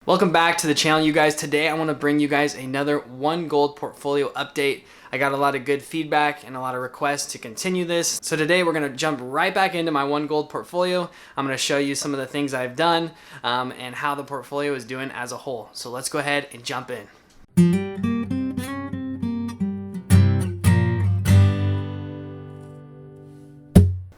Welcome back to the channel, you guys. Today I want to bring you guys another OneGold portfolio update. I got a lot of good feedback and a lot of requests to continue this. So today we're going to jump right back into my OneGold portfolio. I'm going to show you some of the things I've done and how the portfolio is doing as a whole. So let's go ahead and jump in.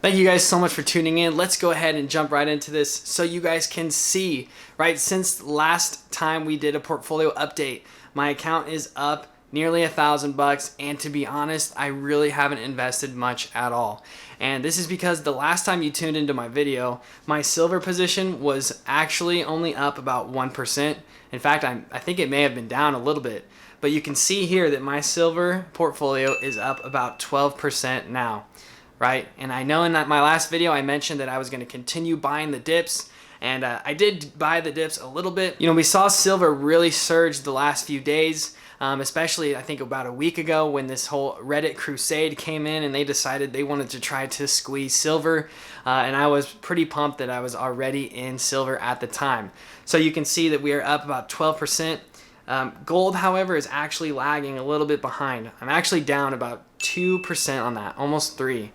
Thank you guys so much for tuning in. Let's go ahead and jump right into this so you guys can see, right? Since last time we did a portfolio update, my account is up nearly $1,000, and to be honest, I really haven't invested much at all. And this is because the last time you tuned into my video, my silver position was actually only up about 1%. In fact, I think it may have been down a little bit. But you can see here that my silver portfolio is up about 12% now. Right? And I know in my last video I mentioned that I was going to continue buying the dips, and I did buy the dips a little bit. You know, we saw silver really surge the last few days, especially I think about a week ago when this whole Reddit crusade came in and they decided they wanted to try to squeeze silver, and I was pretty pumped that I was already in silver at the time. So you can see that we are up about 12%. Gold, however, is actually lagging a little bit behind. I'm actually down about 2% on that, almost 3%.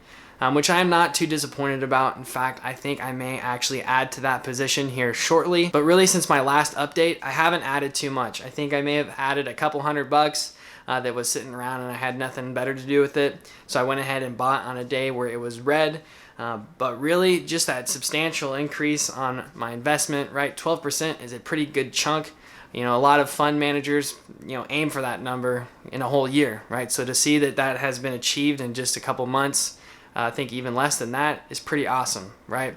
Which I am not too disappointed about. In fact, I think I may actually add to that position here shortly. But really, since my last update, I haven't added too much. I think I may have added a couple $100 that was sitting around and I had nothing better to do with it. So I went ahead and bought on a day where it was red. But really, just that substantial increase on my investment, right? 12% is a pretty good chunk. You know, a lot of fund managers, aim for that number in a whole year, right? So to see that that has been achieved in just a couple months, I think even less than that is pretty awesome, right?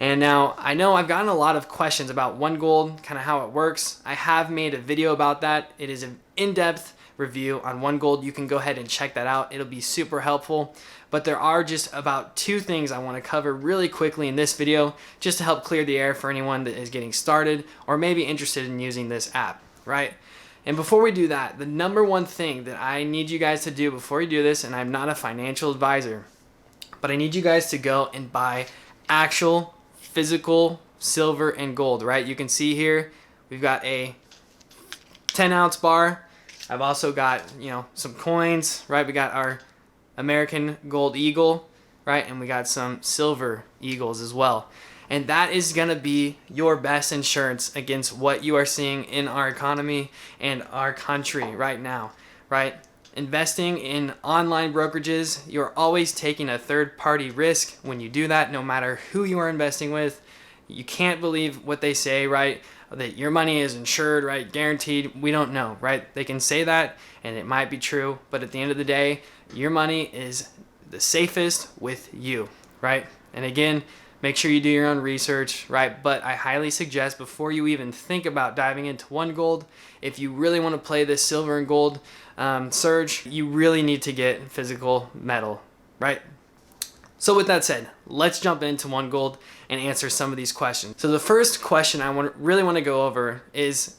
And now I know I've gotten a lot of questions about OneGold, kind of how it works. I have made a video about that. It is an in-depth review on OneGold. You can go ahead and check that out. It'll be super helpful. But there are just about 2 things I want to cover really quickly in this video, just to help clear the air for anyone that is getting started or maybe interested in using this app, right? And before we do that, the number one thing that I need you guys to do before you do this, and I'm not a financial advisor, but I need you guys to go and buy actual physical silver and gold, right? You can see here, we've got a 10-ounce bar. I've also got, some coins, right? We got our American gold eagle, right? And we got some silver eagles as well. And that is going to be your best insurance against what you are seeing in our economy and our country right now, right? Investing in online brokerages, you're always taking a third-party risk when you do that, no matter who you are investing with. You can't believe what they say, right? That your money is insured, right? Guaranteed. We don't know, right? They can say that, and it might be true, but at the end of the day, your money is the safest with you, right? And again, make sure you do your own research, right? But I highly suggest before you even think about diving into OneGold, if you really want to play this silver and gold surge, you really need to get physical metal, right? So with that said, let's jump into OneGold and answer some of these questions. So the first question I really want to go over is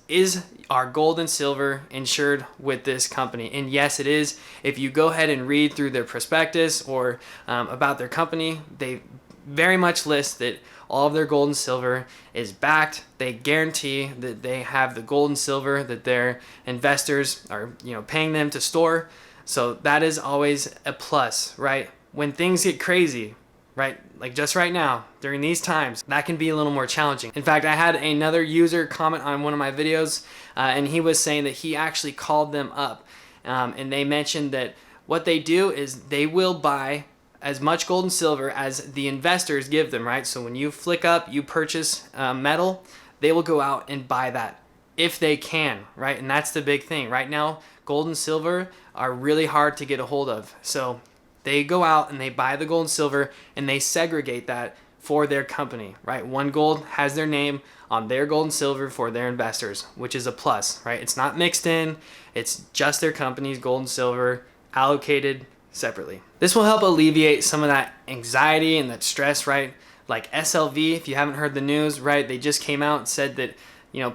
our gold and silver insured with this company? And yes, it is. If you go ahead and read through their prospectus or about their company, they very much list that all of their gold and silver is backed. They guarantee that they have the gold and silver that their investors are, paying them to store. So that is always a plus, right? When things get crazy, right? Like just right now, during these times, that can be a little more challenging. In fact, I had another user comment on one of my videos, and he was saying that he actually called them up, and they mentioned that what they do is they will buy as much gold and silver as the investors give them, right? So when you flick up, you purchase metal, they will go out and buy that if they can, right? And that's the big thing. Right now, gold and silver are really hard to get a hold of. So they go out and they buy the gold and silver and they segregate that for their company, right? OneGold has their name on their gold and silver for their investors, which is a plus, right? It's not mixed in. It's just their company's gold and silver allocated separately. This will help alleviate some of that anxiety and that stress, right? Like SLV, if you haven't heard the news, right? They just came out and said that,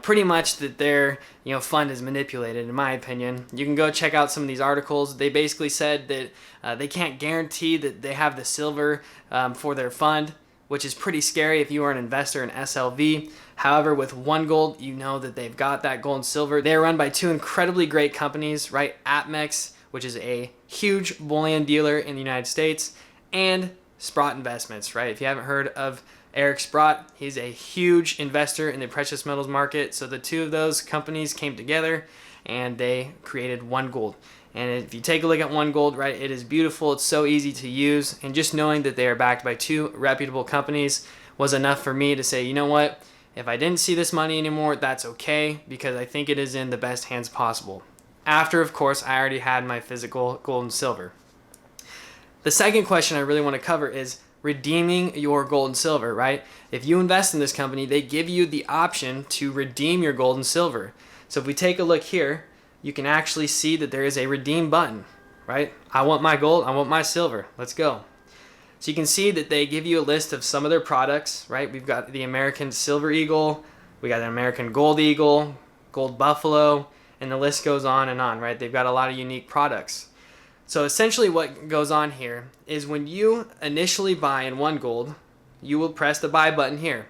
pretty much that their, fund is manipulated, in my opinion. You can go check out some of these articles. They basically said that they can't guarantee that they have the silver for their fund, which is pretty scary if you are an investor in SLV. However, with OneGold, you know that they've got that gold and silver. They're run by two incredibly great companies, right? APMEX, which is a huge bullion dealer in the United States, and Sprott Investments, right? If you haven't heard of Eric Sprott, he's a huge investor in the precious metals market. So the two of those companies came together and they created OneGold. And if you take a look at OneGold, right, it is beautiful. It's so easy to use. And just knowing that they are backed by two reputable companies was enough for me to say, you know what? If I didn't see this money anymore, that's okay, because I think it is in the best hands possible. After, of course, I already had my physical gold and silver. The second question I really want to cover is redeeming your gold and silver, right? If you invest in this company, they give you the option to redeem your gold and silver. So if we take a look here, you can actually see that there is a redeem button, right? I want my gold, I want my silver, let's go. So you can see that they give you a list of some of their products, right? We've got the American Silver Eagle, we got the American Gold Eagle, Gold Buffalo, and the list goes on, right? They've got a lot of unique products. So essentially what goes on here is when you initially buy in OneGold, you will press the buy button here.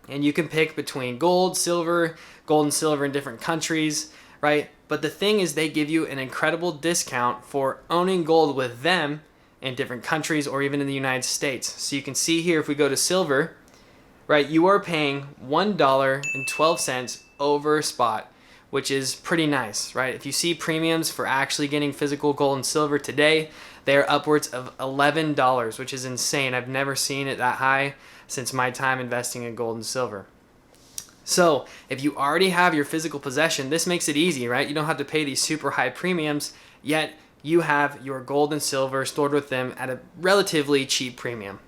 And you can pick between gold and silver in different countries, right? But the thing is they give you an incredible discount for owning gold with them in different countries or even in the United States. So you can see here, if we go to silver, right, you are paying $1.12 over spot, which is pretty nice, right? If you see premiums for actually getting physical gold and silver today, they are upwards of $11, which is insane. I've never seen it that high since my time investing in gold and silver. So if you already have your physical possession, this makes it easy, right? You don't have to pay these super high premiums, yet you have your gold and silver stored with them at a relatively cheap premium.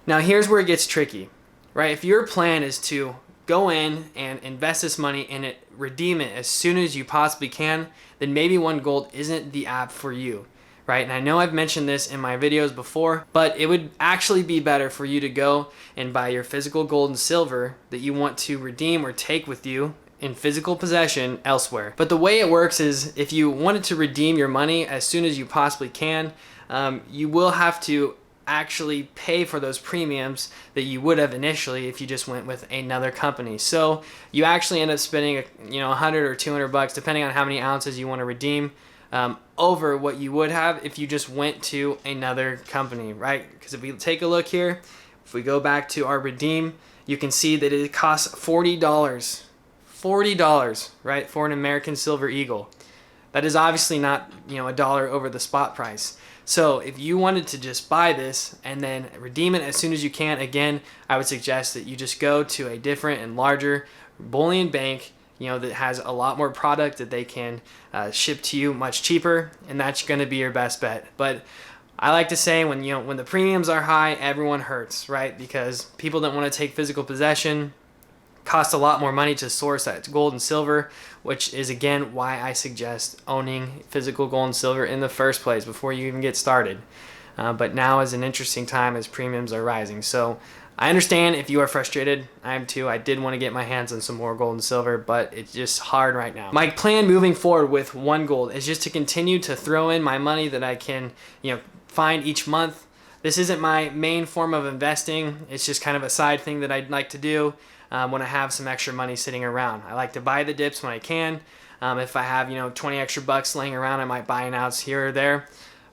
Now here's where it gets tricky, right? If your plan is to go in and invest this money and redeem it as soon as you possibly can, then maybe OneGold isn't the app for you, right? And I know I've mentioned this in my videos before, but it would actually be better for you to go and buy your physical gold and silver that you want to redeem or take with you in physical possession elsewhere. But the way it works is if you wanted to redeem your money as soon as you possibly can, you will have to actually pay for those premiums that you would have initially if you just went with another company. So you actually end up spending, $100 or $200, depending on how many ounces you want to redeem, over what you would have if you just went to another company, right? Because if we take a look here, if we go back to our redeem, you can see that it costs $40. $40, right, for an American Silver Eagle. That is obviously not, a dollar over the spot price. So if you wanted to just buy this and then redeem it as soon as you can, again, I would suggest that you just go to a different and larger bullion bank, that has a lot more product that they can ship to you much cheaper, and that's going to be your best bet. But I like to say when the premiums are high, everyone hurts, right? Because people that want to take physical possession cost a lot more money to source that gold and silver, which is again why I suggest owning physical gold and silver in the first place before you even get started. But now is an interesting time as premiums are rising. So I understand if you are frustrated. I am too. I did want to get my hands on some more gold and silver, but it's just hard right now. My plan moving forward with OneGold is just to continue to throw in my money that I can, find each month. This isn't my main form of investing. It's just kind of a side thing that I'd like to do when I have some extra money sitting around. I like to buy the dips when I can. If I have 20 extra bucks laying around, I might buy an ounce here or there.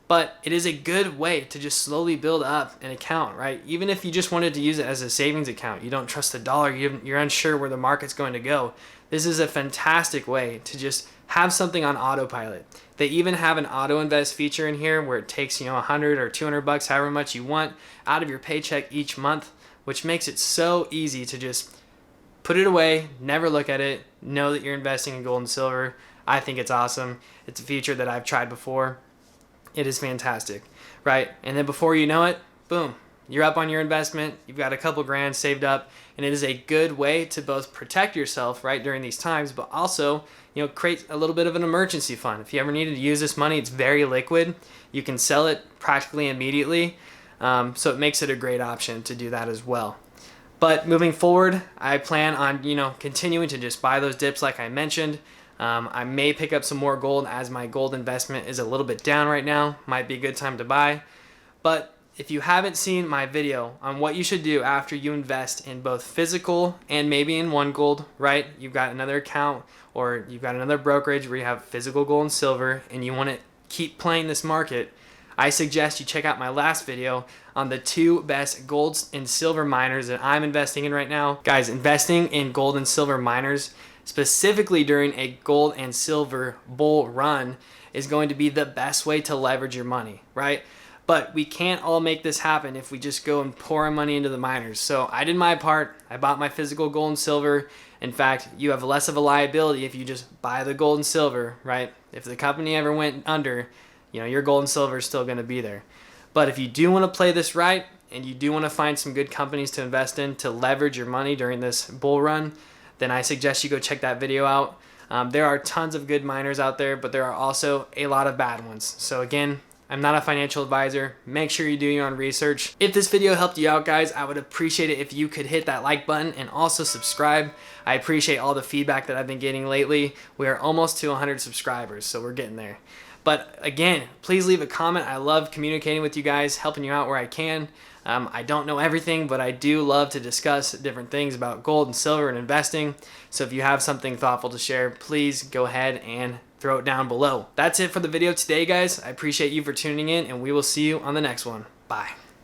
But it is a good way to just slowly build up an account, right? Even if you just wanted to use it as a savings account, you don't trust the dollar, you're unsure where the market's going to go. This is a fantastic way to just have something on autopilot. They even have an auto invest feature in here where it takes, $100 or $200, however much you want, out of your paycheck each month, which makes it so easy to just put it away, never look at it, know that you're investing in gold and silver. I think it's awesome. It's a feature that I've tried before. It is fantastic, right? And then before you know it, boom, you're up on your investment. You've got a couple grand saved up, and it is a good way to both protect yourself, right, during these times, but also, create a little bit of an emergency fund. If you ever needed to use this money, it's very liquid. You can sell it practically immediately, so it makes it a great option to do that as well. But moving forward, I plan on, continuing to just buy those dips like I mentioned. I may pick up some more gold as my gold investment is a little bit down right now. Might be a good time to buy. But if you haven't seen my video on what you should do after you invest in both physical and maybe in OneGold, right? You've got another account or you've got another brokerage where you have physical gold and silver and you want to keep playing this market, I suggest you check out my last video on the 2 best gold and silver miners that I'm investing in right now. Guys, investing in gold and silver miners, specifically during a gold and silver bull run, is going to be the best way to leverage your money, right? But we can't all make this happen if we just go and pour our money into the miners. So I did my part. I bought my physical gold and silver. In fact, you have less of a liability if you just buy the gold and silver, right? If the company ever went under, your gold and silver is still going to be there. But if you do want to play this right and you do want to find some good companies to invest in to leverage your money during this bull run, then I suggest you go check that video out. There are tons of good miners out there, but there are also a lot of bad ones. So again, I'm not a financial advisor. Make sure you do your own research. If this video helped you out, guys, I would appreciate it if you could hit that like button and also subscribe. I appreciate all the feedback that I've been getting lately. We are almost to 100 subscribers, so we're getting there. But again, please leave a comment. I love communicating with you guys, helping you out where I can. I don't know everything, but I do love to discuss different things about gold and silver and investing. So if you have something thoughtful to share, please go ahead and throw it down below. That's it for the video today, guys. I appreciate you for tuning in, and we will see you on the next one. Bye.